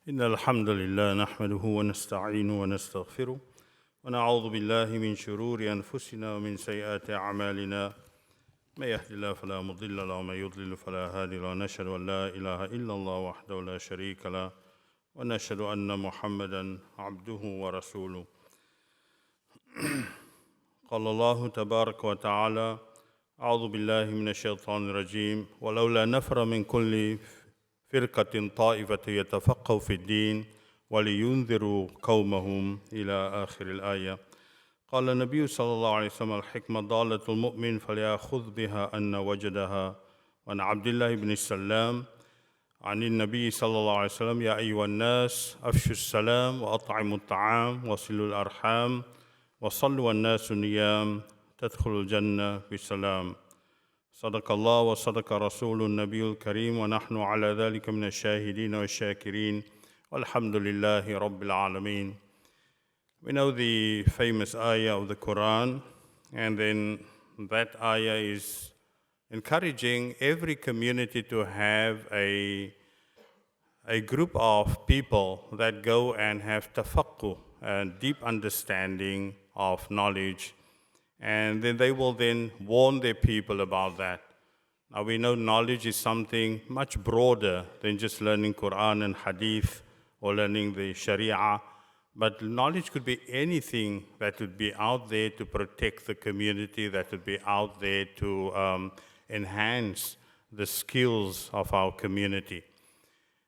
إن الحمد لله نحمده ونستعينه ونستغفره ونعوذ بالله من شرور أنفسنا ومن سيئات أعمالنا من يهد الله فلا مضل له ومن يضلل فلا هادي له ونشهد أن لا إله إلا الله وحده لا شريك له ونشهد أن محمدا عبده ورسوله قال الله تبارك وتعالى أعوذ بالله من الشيطان الرجيم ولولا نفر من كل فرقة طائفة يتفقهوا في الدين ولينذروا قومهم إلى آخر الآية. قال النبي صلى الله عليه وسلم الحكمة ضالة المؤمن فليأخذ بها أن وجدها. وعن عبد الله بن السلام عن النبي صلى الله عليه وسلم يا أيها الناس أفشوا السلام وأطعموا الطعام وصلوا الأرحام وصلوا والناس نيام تدخلوا الجنة بسلام. صدق الله وصدق رسول النبي الكريم ونحن على ذلك من الشاهدين والشاكرين والحمد لله رب العالمين. We know the famous ayah of the Quran, and then that ayah is encouraging every community to have a group of people that go and have tafaqquh, a deep understanding of knowledge, and then they will then warn their people about that. Now we know knowledge is something much broader than just learning Quran and Hadith or learning the Sharia, but knowledge could be anything that would be out there to protect the community, that would be out there to enhance the skills of our community.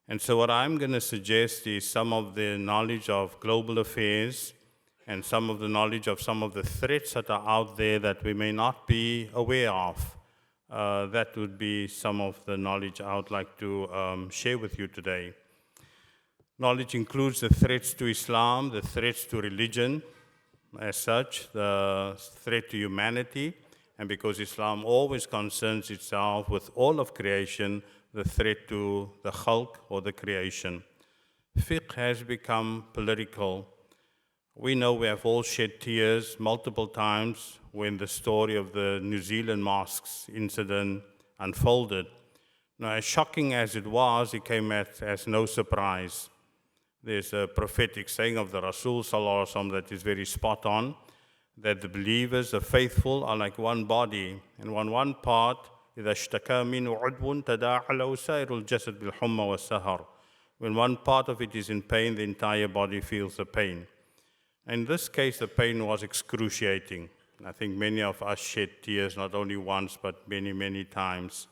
And so what I'm going to suggest is some of the knowledge of global affairs and some of the knowledge of some of the threats that are out there that we may not be aware of. That would be some of the knowledge I would like to share with you today. Knowledge includes the threats to Islam, the threats to religion as such, the threat to humanity, and because Islam always concerns itself with all of creation, the threat to the khalq or the creation. Fiqh has become political. We know we have all shed tears multiple times when the story of the New Zealand mosques incident unfolded. Now, as shocking as it was, it came as no surprise. There's a prophetic saying of the Rasul Sallallahu Alaihi Wasallam that is very spot on, that the believers, the faithful, are like one body, and when one part, إِذَا اشْتَكَى مِنْهُ عُضْوٌ تَدَاعَى لَهُ سَائِرُ الْجَسَدِ بِالْحُمَّى وَالسَّهَرِ. When one part of it is in pain, the entire body feels the pain. In this case, the pain was excruciating. I think many of us shed tears, not only once, but many, many times.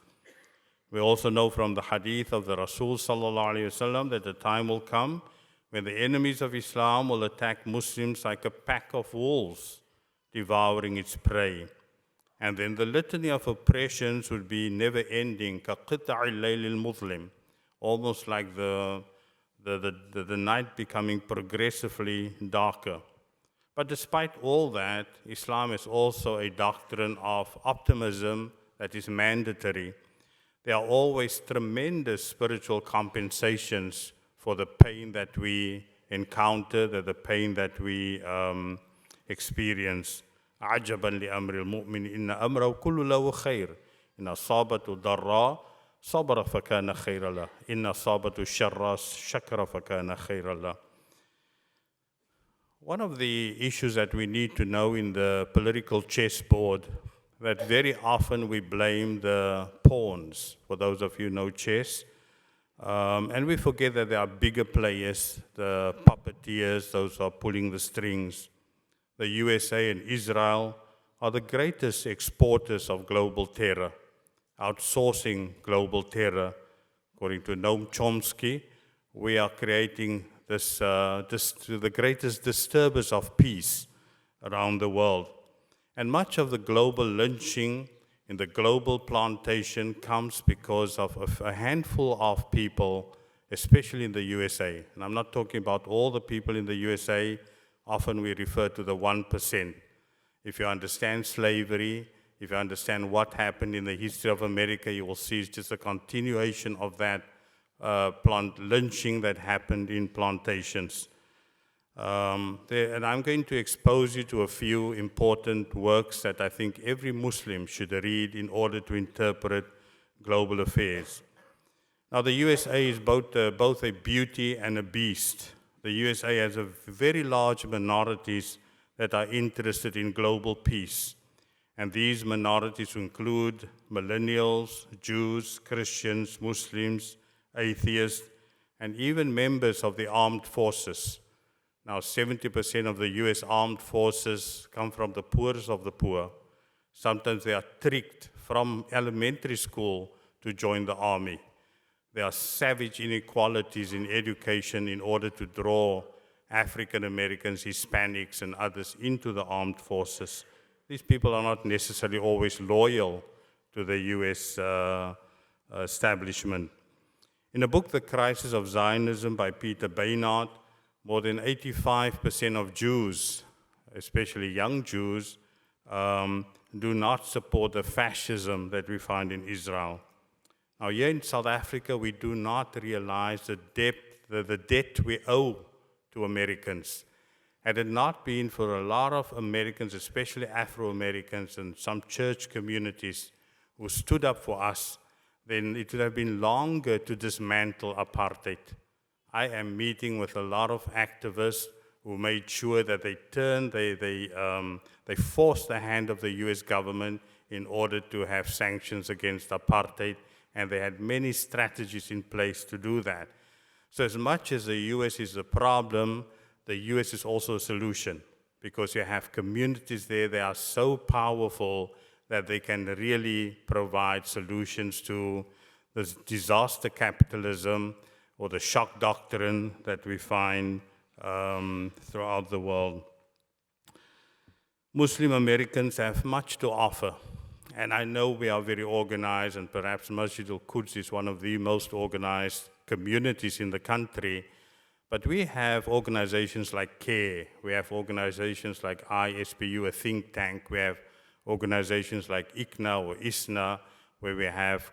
We also know from the hadith of the Rasul Sallallahu Alaihi Wasallam that the time will come when the enemies of Islam will attack Muslims like a pack of wolves, devouring its prey. And then the litany of oppressions would be never-ending, كَقِطَعِ اللَّيْلِ الْمُظْلِمِ, almost like the night becoming progressively darker. But despite all that, Islam is also a doctrine of optimism that is mandatory. There are always tremendous spiritual compensations for the pain that we encounter, the pain that we experience. عَجَبًا لِأَمْرِ الْمُؤْمِنِ إِنَّ أَمْرَهُ كُلُّ لَهُ خَيْرٌ إِنَّ أَصَابَتْهُ ضَرَّاءٌ صَبَرَ فَكَانَ خَيْرًا لَهُ إِنَّ أَصَابَتْهُ شَرًّا شَكَرَ فَكَانَ خَيْرًا لَهُ. One of the issues that we need to know in the political chessboard, that very often we blame the pawns, for those of you who know chess, and we forget that there are bigger players, the puppeteers, those who are pulling the strings. The USA and Israel are the greatest exporters of global terror, outsourcing global terror. According to Noam Chomsky, we are creating the greatest disturbers of peace around the world. And much of the global lynching in the global plantation comes because of a handful of people, especially in the USA. And I'm not talking about all the people in the USA. Often we refer to the 1%. If you understand slavery, if you understand what happened in the history of America, you will see it's just a continuation of that lynching that happened in plantations. And I'm going to expose you to a few important works that I think every Muslim should read in order to interpret global affairs. Now, the USA is both a beauty and a beast. The USA has a very large minorities that are interested in global peace. And these minorities include millennials, Jews, Christians, Muslims, atheists, and even members of the armed forces. Now, 70% of the US armed forces come from the poorest of the poor. Sometimes they are tricked from elementary school to join the army. There are savage inequalities in education in order to draw African Americans, Hispanics, and others into the armed forces. These people are not necessarily always loyal to the US establishment. In the book, The Crisis of Zionism by Peter Baynard, more than 85% of Jews, especially young Jews, do not support the fascism that we find in Israel. Now, here in South Africa, we do not realize the debt we owe to Americans. Had it not been for a lot of Americans, especially Afro-Americans and some church communities who stood up for us, then it would have been longer to dismantle apartheid. I am meeting with a lot of activists who made sure that they forced the hand of the US government in order to have sanctions against apartheid, and they had many strategies in place to do that. So as much as the US is a problem, the US is also a solution, because you have communities there that are so powerful that they can really provide solutions to this disaster capitalism or the shock doctrine that we find throughout the world. Muslim Americans have much to offer. And I know we are very organized, and perhaps Masjidul Quds is one of the most organized communities in the country. But we have organizations like CARE, we have organizations like ISPU, a think tank, we have organizations like ICNA or ISNA, where we have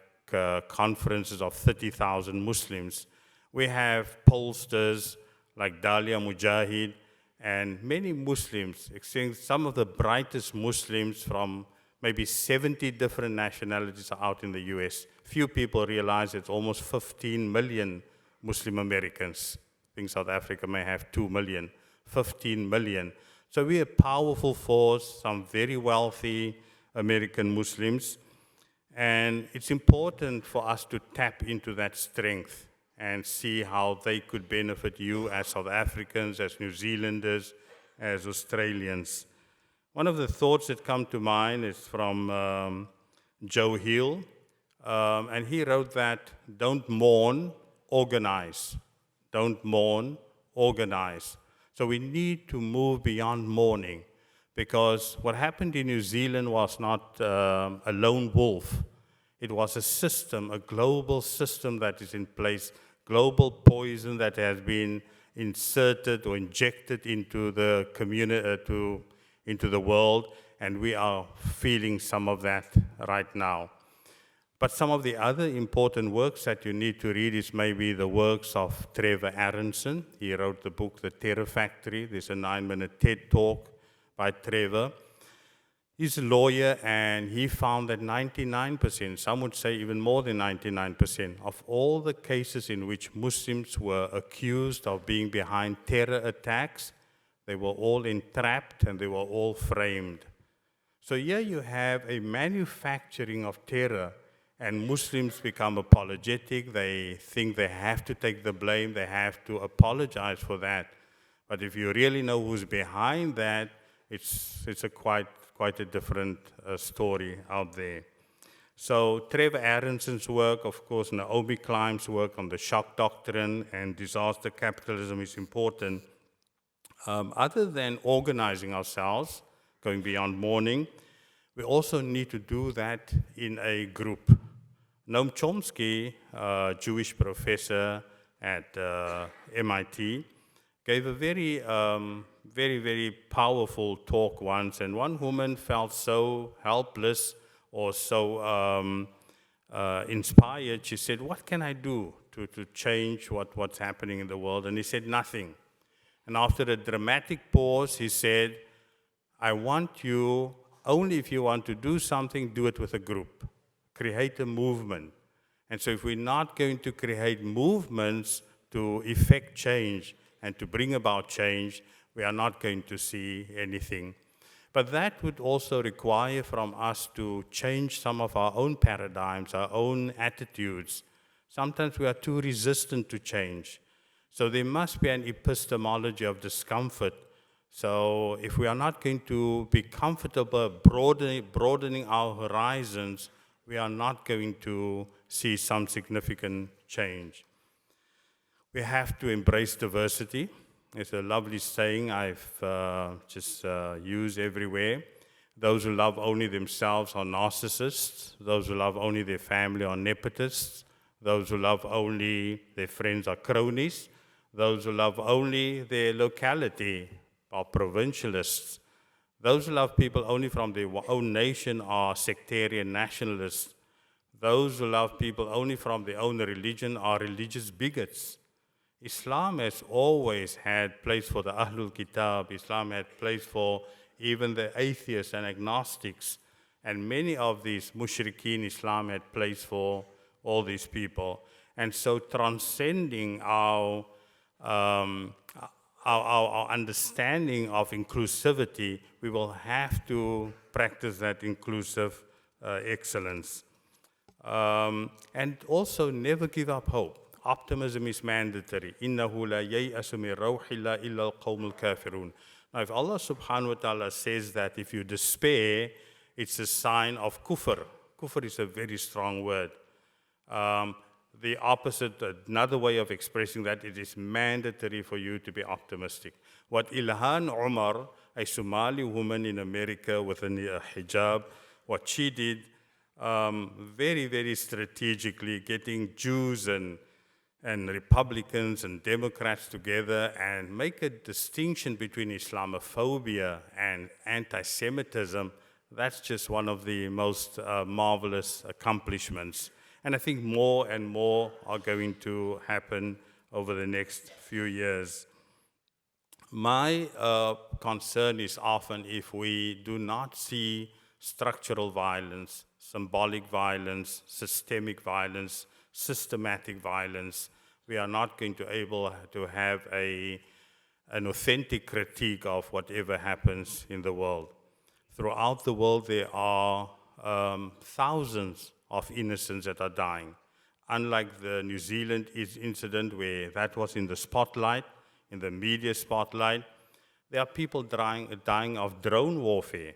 conferences of 30,000 Muslims. We have pollsters like Dalia Mujahid, and many Muslims, some of the brightest Muslims from maybe 70 different nationalities are out in the US. Few people realize it's almost 15 million Muslim Americans. I think South Africa may have 2 million, 15 million. So we're a powerful force, some very wealthy American Muslims, and it's important for us to tap into that strength and see how they could benefit you as South Africans, as New Zealanders, as Australians. One of the thoughts that come to mind is from Joe Hill, and he wrote that, don't mourn, organize. Don't mourn, organize. So we need to move beyond mourning, because what happened in New Zealand was not a lone wolf. It was a system, a global system that is in place, global poison that has been inserted or injected into the community, into the world, and we are feeling some of that right now. But some of the other important works that you need to read is maybe the works of Trevor Aronson. He wrote the book, The Terror Factory. There's a 9-minute TED Talk by Trevor. He's a lawyer, and he found that 99%, some would say even more than 99%, of all the cases in which Muslims were accused of being behind terror attacks, they were all entrapped and they were all framed. So here you have a manufacturing of terror, and Muslims become apologetic. They think they have to take the blame, they have to apologize for that. But if you really know who's behind that, it's a quite a different story out there. So Trevor Aronson's work, of course, Naomi Klein's work on the shock doctrine and disaster capitalism is important. Other than organizing ourselves, going beyond mourning, we also need to do that in a group. Noam Chomsky, a Jewish professor at MIT, gave a very, very powerful talk once, and one woman felt so helpless or so inspired. She said, what can I do to change what's happening in the world? And he said, nothing. And after a dramatic pause, he said, I want you, only if you want to do something, do it with a group. Create a movement. And so if we're not going to create movements to effect change and to bring about change, we are not going to see anything. But that would also require from us to change some of our own paradigms, our own attitudes. Sometimes we are too resistant to change. So there must be an epistemology of discomfort. So if we are not going to be comfortable broadening our horizons, we are not going to see some significant change. We have to embrace diversity. It's a lovely saying I've just used everywhere. Those who love only themselves are narcissists. Those who love only their family are nepotists. Those who love only their friends are cronies. Those who love only their locality are provincialists. Those who love people only from their own nation are sectarian nationalists. Those who love people only from their own religion are religious bigots. Islam has always had place for the Ahlul Kitab. Islam had place for even the atheists and agnostics. And many of these mushrikeen, Islam had place for all these people. And so transcending our understanding of inclusivity, we will have to practice that inclusive excellence. And also never give up hope. Optimism is mandatory. إِنَّهُ لَا يَيْأَسُ مِنْ رَوْحِ اللَّهِ إِلَّا الْقَوْمُ الْكَافِرُونَ. Now, if Allah subhanahu wa ta'ala says that if you despair, it's a sign of kufr. Kufr is a very strong word. The opposite, another way of expressing that, it is mandatory for you to be optimistic. What Ilhan Omar, a Somali woman in America with a hijab, what she did, very, very strategically, getting Jews and Republicans and Democrats together and make a distinction between Islamophobia and anti-Semitism, that's just one of the most marvelous accomplishments. And I think more and more are going to happen over the next few years. My concern is often if we do not see structural violence, symbolic violence, systemic violence, systematic violence, we are not going to be able to have an authentic critique of whatever happens in the world. Throughout the world, there are thousands of innocents that are dying. Unlike the New Zealand incident where that was in the spotlight, in the media spotlight, there are people dying of drone warfare.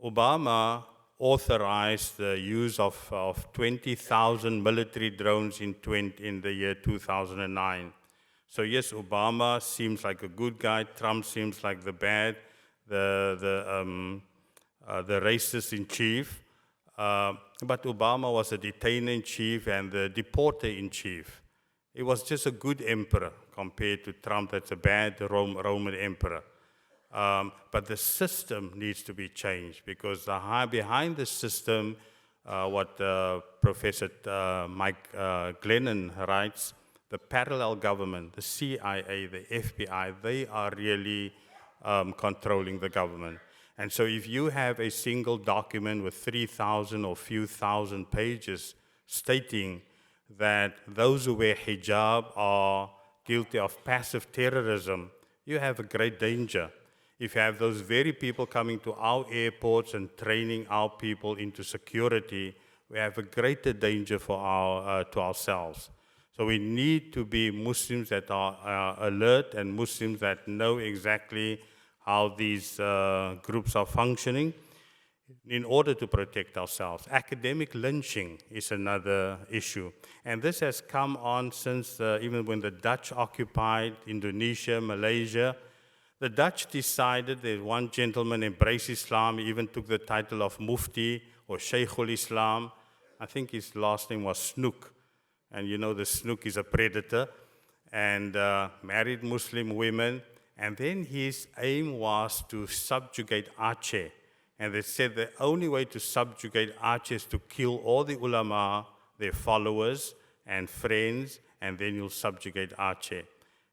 Obama authorized the use of 20,000 military drones in the year 2009. So yes, Obama seems like a good guy. Trump seems like the bad, the racist in chief. But Obama was a detainer in chief and the deporter in chief. He was just a good emperor compared to Trump, that's a bad Roman emperor. But the system needs to be changed because behind the system, what Professor Mike Glennon writes, the parallel government, the CIA, the FBI, they are really controlling the government. And so if you have a single document with 3,000 or few thousand pages stating that those who wear hijab are guilty of passive terrorism, you have a great danger. If you have those very people coming to our airports and training our people into security, we have a greater danger for to ourselves. So we need to be Muslims that are alert and Muslims that know exactly how these groups are functioning in order to protect ourselves. Academic lynching is another issue. And this has come on since even when the Dutch occupied Indonesia, Malaysia. The Dutch decided that one gentleman embraced Islam, he even took the title of Mufti or Shaykhul Islam. I think his last name was Snoek. And you know the Snoek is a predator and married Muslim women. And then his aim was to subjugate Aceh. And they said the only way to subjugate Aceh is to kill all the ulama, their followers and friends, and then you'll subjugate Aceh.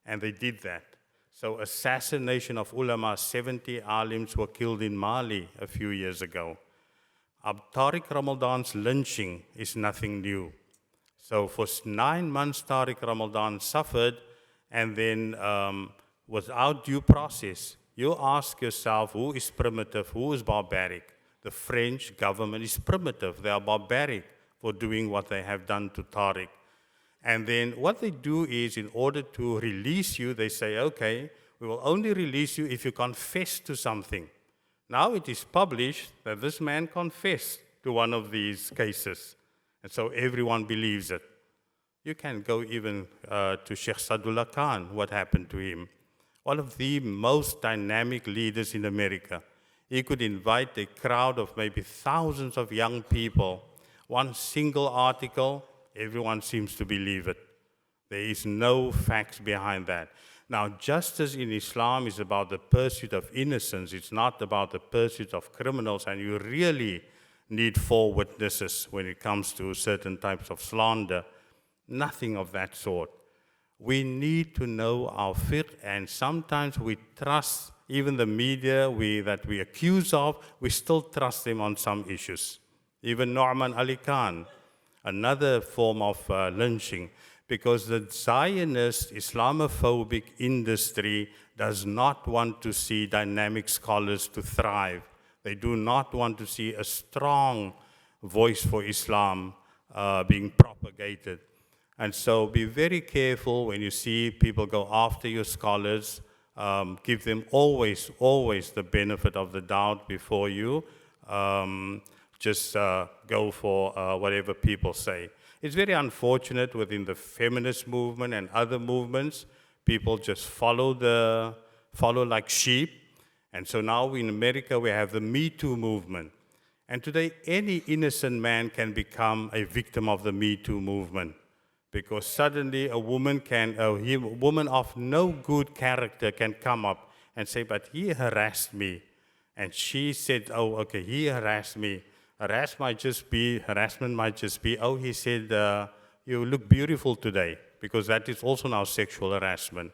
And they did that. So assassination of ulama, 70 alims were killed in Mali a few years ago. Tariq Ramadan's lynching is nothing new. So for 9 months, Tariq Ramadan suffered, and then without due process, you ask yourself, who is primitive, who is barbaric? The French government is primitive. They are barbaric for doing what they have done to Tariq. And then what they do is, in order to release you, they say, okay, we will only release you if you confess to something. Now it is published that this man confessed to one of these cases. And so everyone believes it. You can go even to Sheikh Sadullah Khan, what happened to him. One of the most dynamic leaders in America. He could invite a crowd of maybe thousands of young people. One single article, everyone seems to believe it. There is no facts behind that. Now, justice in Islam is about the pursuit of innocence. It's not about the pursuit of criminals, and you really need 4 witnesses when it comes to certain types of slander. Nothing of that sort. We need to know our fiqh, and sometimes we trust even the media that we accuse of, we still trust them on some issues. Even Nu'man Ali Khan, another form of lynching, because the Zionist Islamophobic industry does not want to see dynamic scholars to thrive. They do not want to see a strong voice for Islam being propagated. And so be very careful when you see people go after your scholars. Give them always the benefit of the doubt before you just go for whatever people say. It's very unfortunate within the feminist movement and other movements, people just follow like sheep. And so now in America we have the Me Too movement. And today any innocent man can become a victim of the Me Too movement, because suddenly a woman of no good character can come up and say, but he harassed me. And she said, oh, okay, he harassed me. Harassment might just be, oh, he said, you look beautiful today, because that is also now sexual harassment.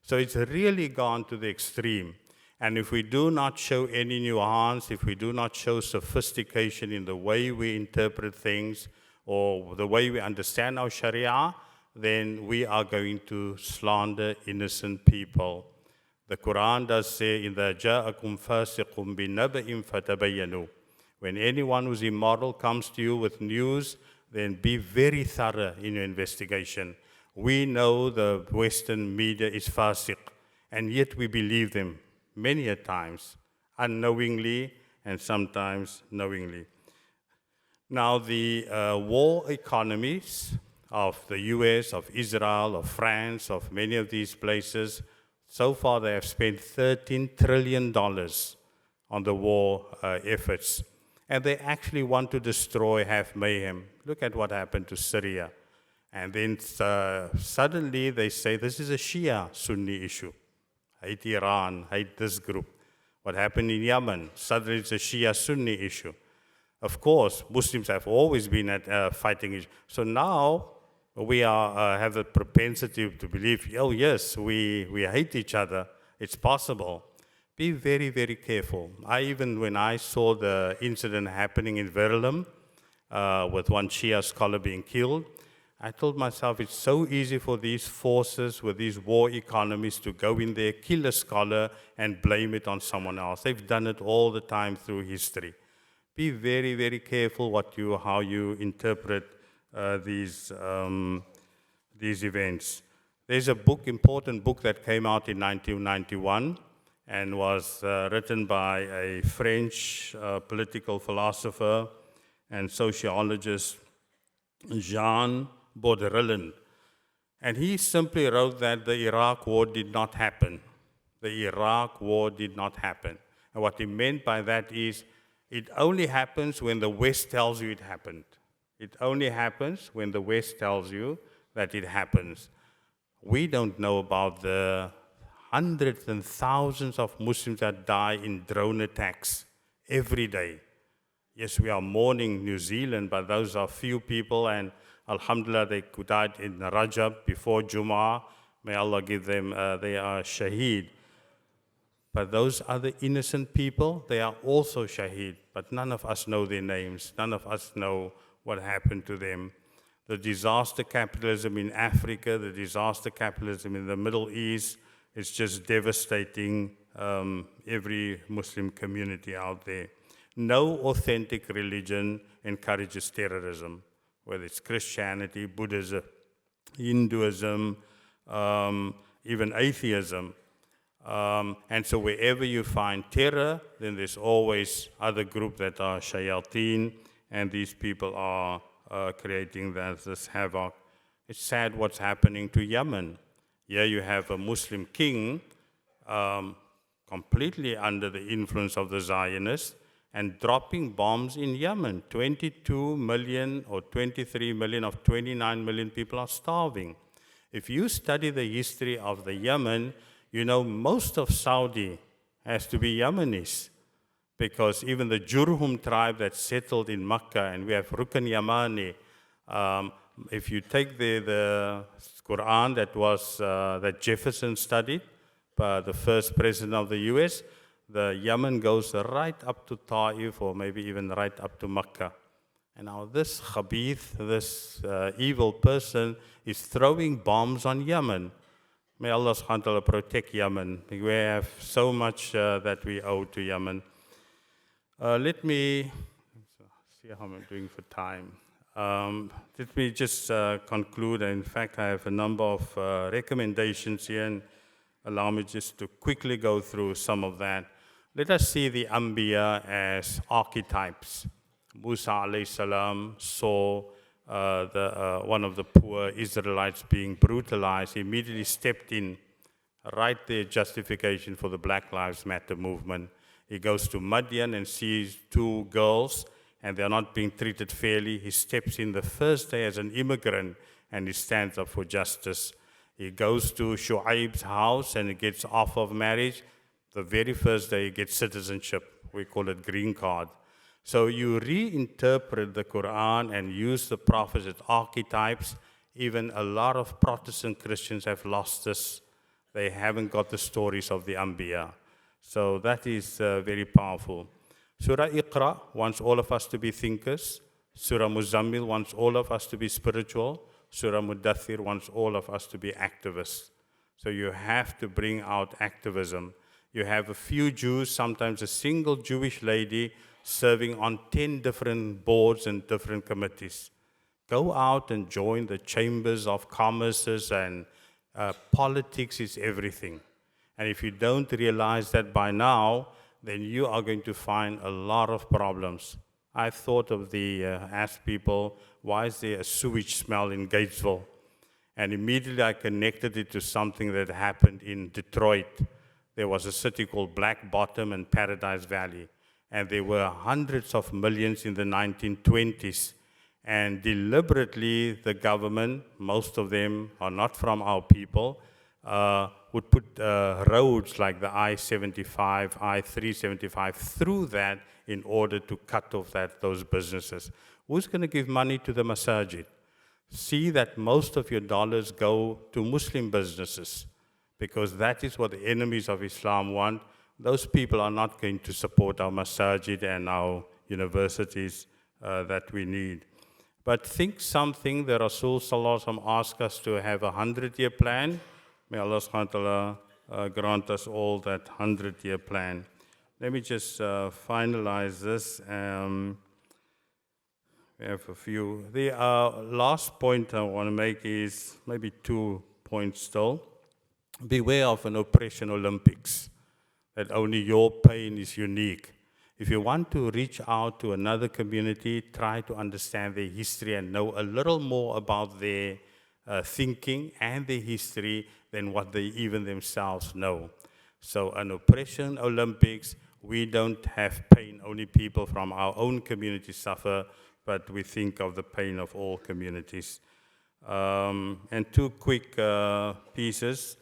So it's really gone to the extreme. And if we do not show any nuance, if we do not show sophistication in the way we interpret things or the way we understand our Sharia, then we are going to slander innocent people. The Quran does say, in the جَاءَكُمْ فَاسِقٌ بِنَبَإٍ فَتَبَيَّنُوا. When anyone who's immoral comes to you with news, then be very thorough in your investigation. We know the Western media is fasiq, and yet we believe them many a times, unknowingly and sometimes knowingly. Now, the war economies of the US, of Israel, of France, of many of these places, so far they have spent $13 trillion on the war efforts. And they actually want to destroy, have mayhem. Look at what happened to Syria. And then suddenly they say this is a Shia-Sunni issue. Hate Iran, hate this group. What happened in Yemen, suddenly it's a Shia-Sunni issue. Of course, Muslims have always been at fighting issue. So now we have a propensity to believe, oh yes, we hate each other. It's possible. Be very, very careful. When I saw the incident happening in Verulam with one Shia scholar being killed, I told myself it's so easy for these forces with these war economies to go in there, kill a scholar, and blame it on someone else. They've done it all the time through history. Be very, very careful how you interpret these events. There's a important book that came out in 1991 and was written by a French political philosopher and sociologist, Jean Baudrillard. And he simply wrote that the Iraq War did not happen. The Iraq War did not happen. And what he meant by that is, it only happens when the West tells you it happened. It only happens when the West tells you that it happens. We don't know about the hundreds and thousands of Muslims that die in drone attacks every day. Yes, we are mourning New Zealand, but those are few people, and alhamdulillah, they died in Rajab before Jumuah. May Allah give them, they are shaheed. But those other innocent people, they are also shaheed, but none of us know their names. None of us know what happened to them. The disaster capitalism in Africa, the disaster capitalism in the Middle East, is just devastating every Muslim community out there. No authentic religion encourages terrorism, whether it's Christianity, Buddhism, Hinduism, even atheism. And so wherever you find terror, then there's always other groups that are shayateen, and these people are creating this havoc. It's sad what's happening to Yemen. Here you have a Muslim king completely under the influence of the Zionists and dropping bombs in Yemen. 22 million or 23 million of 29 million people are starving. If you study the history of the Yemen, you know most of Saudi has to be Yemenis, because even the Jurhum tribe that settled in Mecca, and we have Rukn Yamani, if you take the Quran that Jefferson studied, the first president of the US, the Yemen goes right up to Ta'if, or maybe even right up to Mecca. And now this Khabith, this evil person, is throwing bombs on Yemen. May Allah subhanahu wa ta'ala protect Yemen. We have so much that we owe to Yemen. Let me see how I'm doing for time. Let me just conclude. In fact, I have a number of recommendations here, and allow me just to quickly go through some of that. Let us see the Anbiya as archetypes. Musa alayhi salam saw one of the poor Israelites being brutalized. He immediately stepped in, right there, justification for the Black Lives Matter movement. He goes to Madian and sees two girls, and they're not being treated fairly. He steps in the first day as an immigrant, and he stands up for justice. He goes to Shu'aib's house, and he gets offer of marriage. The very first day, he gets citizenship. We call it green card. So you reinterpret the Quran and use the prophets as archetypes. Even a lot of Protestant Christians have lost this. They haven't got the stories of the Anbiya. So that is very powerful. Surah Iqra wants all of us to be thinkers. Surah Muzammil wants all of us to be spiritual. Surah Mudathir wants all of us to be activists. So you have to bring out activism. You have a few Jews, sometimes a single Jewish lady, serving on 10 different boards and different committees. Go out and join the chambers of commerce, and politics is everything. And if you don't realize that by now, then you are going to find a lot of problems. I thought of asked people, why is there a sewage smell in Gatesville? And immediately I connected it to something that happened in Detroit. There was a city called Black Bottom and Paradise Valley, and there were hundreds of millions in the 1920s. And deliberately, the government, most of them are not from our people, would put roads like the I-75, I-375 through that in order to cut off those businesses. Who's going to give money to the masajid? See that most of your dollars go to Muslim businesses, because that is what the enemies of Islam want. Those people are not going to support our masajid and our universities that we need. But think something, the Rasul Sallallahu Alaihi Wasallam asked us to have a 100-year plan. May Allah subhanahu wa ta'ala grant us all that 100-year plan. Let me just finalize this. We have a few. The last point I want to make is maybe 2 points still. Beware of an oppression Olympics, that only your pain is unique. If you want to reach out to another community, try to understand their history and know a little more about their thinking and their history than what they even themselves know. So an oppression Olympics, we don't have pain, only people from our own community suffer, but we think of the pain of all communities. And 2 quick pieces.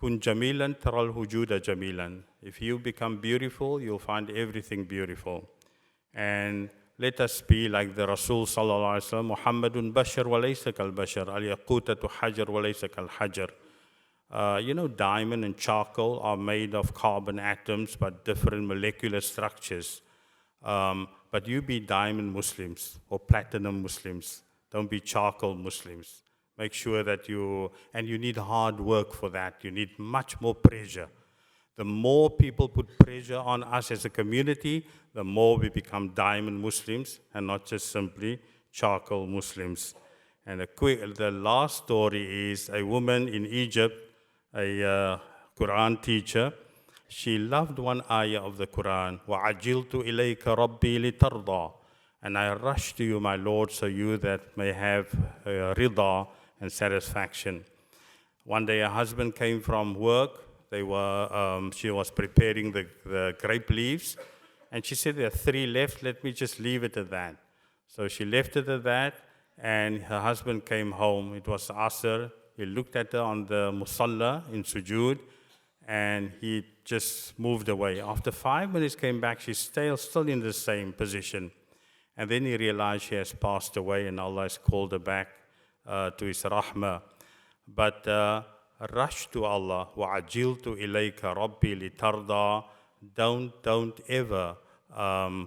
Kun jamilan taral hujuda jamilan. If you become beautiful, you'll find everything beautiful. And let us be like the Rasul sallallahu alaihi wasallam, Muhammadun bashar wa laysa kal bashar, al-yaqutatu hajar wa laysa kal hajar. Diamond and charcoal are made of carbon atoms, but different molecular structures. But you be diamond Muslims or platinum Muslims. Don't be charcoal Muslims. Make sure that you need hard work for that. You need much more pressure. The more people put pressure on us as a community, the more we become diamond Muslims and not just simply charcoal Muslims. And the last story is a woman in Egypt, a Quran teacher. She loved one ayah of the Quran, وَعَجِلْتُ إِلَيْكَ رَبِّي لِتَرْضَى. And I rush to you, my Lord, so you that may have rida and satisfaction. One day her husband came from work. She was preparing the grape leaves. And she said, there are 3 left, let me just leave it at that. So she left it at that, and her husband came home. It was Asr. He looked at her on the musalla in sujood, and he just moved away. After 5 minutes came back, she's still in the same position. And then he realized she has passed away, and Allah has called her back to His rahmah. But rush to Allah. وَعَجِلْتُ إِلَيْكَ رَبِّي لِتَرْضَى. Don't ever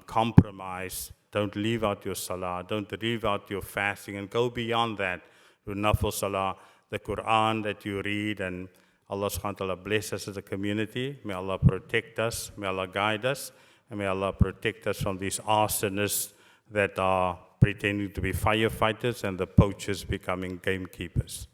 compromise. Don't leave out your salah. Don't leave out your fasting, and go beyond that. To nafil salah, the Quran that you read, and Allah subhanahu wa ta'ala bless us as a community. May Allah protect us. May Allah guide us. And may Allah protect us from these arsonists that are pretending to be firefighters and the poachers becoming gamekeepers.